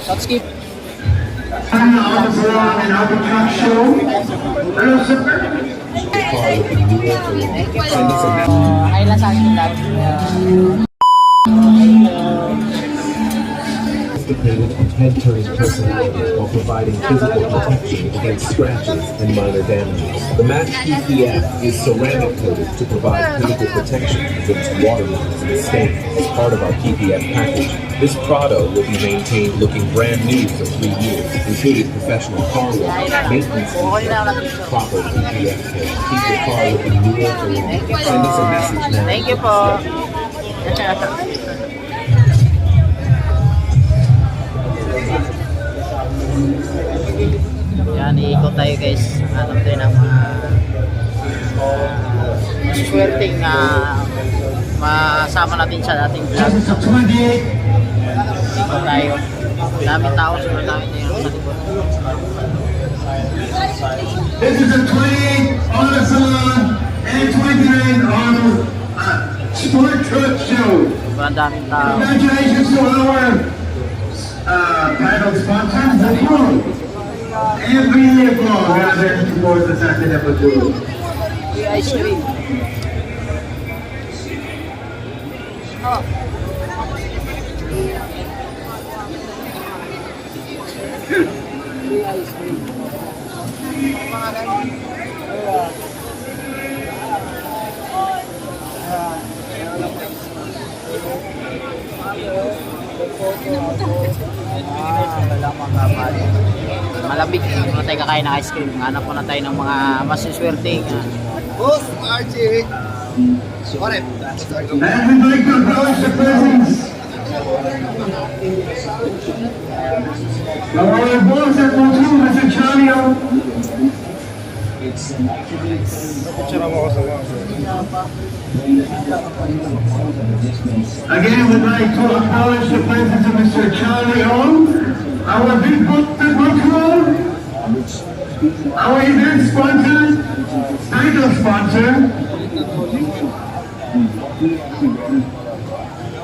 Short skip. Ay lang sa akin lang. Sophisticated and head-turning personality while providing physical protection against scratches and minor damages. The Match PPF is ceramic coated to provide physical protection against watermarks and stains as part of our PPF package. This Prado will be maintained looking brand new for 3 years, including professional car wash, maintenance instructions, proper PPF care. Keep your car looking newer for longer. Send us a message now. Thank you po. Yan, iikot tayo guys. Hanap tayo ng mga maswerteng masama natin sa ating vlog. Ikot tayo. Daming tao sa namin tayo sa likod. This is a 20 Honda Salon and 29 Honda Sport Truck Show. Sobrang daming tao. Congratulations to our title sponsors, the Blue. Every year long, rather to support the Saturday of the Blue. Ice cream. Oh. Ice cream. Malabig, hindi na tayo kakain ng ice cream. Hanap po na tayo ng mga masuswerteng Boss, RJ. Correct. And we'd like to acknowledge the presence of our boss at Motul, Mr. Charlie. Again, we'd like to acknowledge the presence of Mr. Charlie Ong, our big boss at Motul, our event sponsor, title sponsor.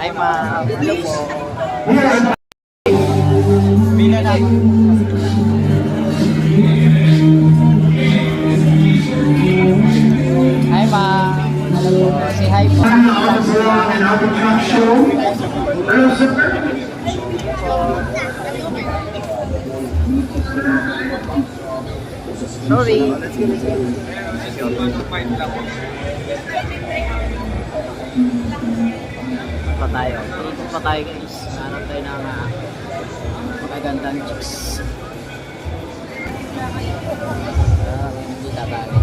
ay hello po. Here na. Hi ma. Hello po. Say hi po. and Auto Truck Show. Hello, sir. Sorry. Pa tayo. Ikot pa tayo guys. Hanap tayo ng magagandang chicks. Hindi tatali.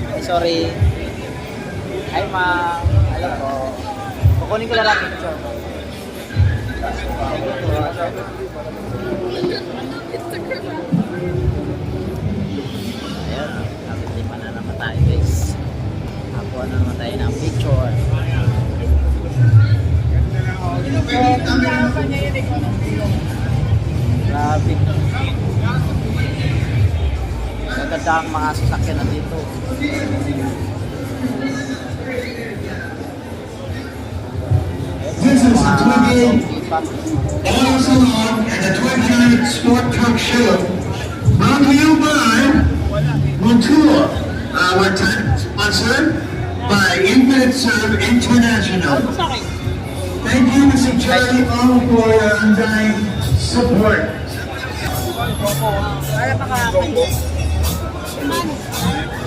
Ay, sorry. Hi ma'am. Hello po. Kukunin ko na lang picture. Ayan. Kapit di pa na naman tayo guys. Ako na naman tayo ng picture. Grabe. Maganda ang mga sasakyan na dito. This is the 28 Auto Salon and the 29 Sport Truck Show. Brought to you by Motul, our title sponsor by Infinite Serve International. Thank you, Mr. Charlie Ong, for your undying support.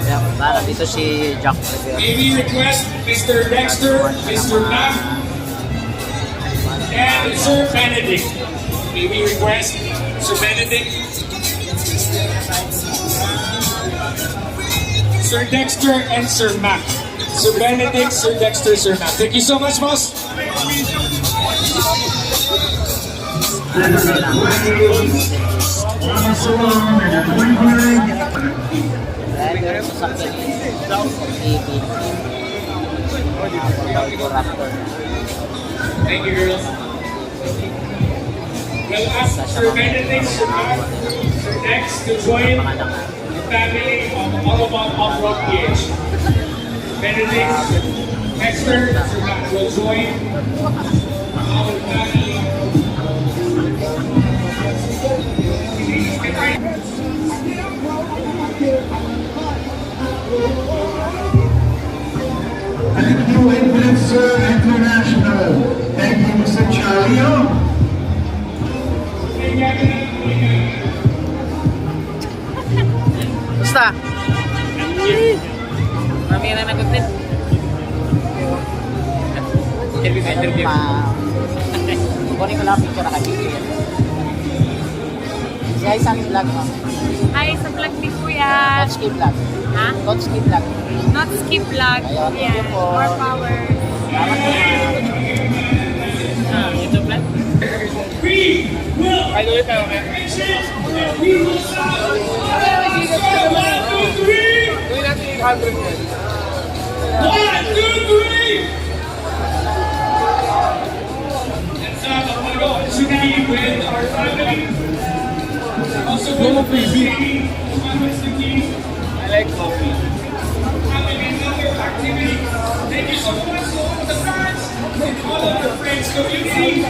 Kaya para dito si Jack Rivera. May we request Mr. Dexter, Mr. Mac, and Sir Benedict. May we request Sir Benedict, Sir Dexter, and Sir Mac. Sir Benedict, Sir Dexter, Sir Mac. Thank you so much, boss. This is a 28 Auto Salon and a 29 Dahil meron sa sakyan TV. Thank you, girls. We'll ask Sir Benedict, Sir Mac, Sir Dex to join the family of All About Off-Road PH. Benedict, Esther, Sir Mac will join. Thank you, Influencer International. Thank you, Mr. Charlie. Basta? Marami na nag-content. Interview. Kukunin ko lang picture na kay Si Ay sa aking vlog, ma'am. Hi, sa vlog ni Kuya. Totski vlog. Ha? Totski vlog. Not skip vlog. Ayun, thank you po. More power. Salamat po, ma'am. YouTube vlog? Ay, ulit tayo. We will start. 1, 2, 3. Gawin natin 800 yan. 1, 2, 3. Let's go. To be with our family. Also, go crazy. I like coffee. Having another activity. Thank you so much to all the fans and all of the friends community.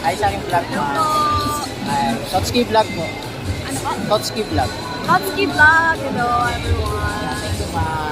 Ay sa aking vlog, ma'am. Ay, Totski vlog mo. Ano po? Totski vlog. Not skip vlog, hello everyone. Thank you, ma'am.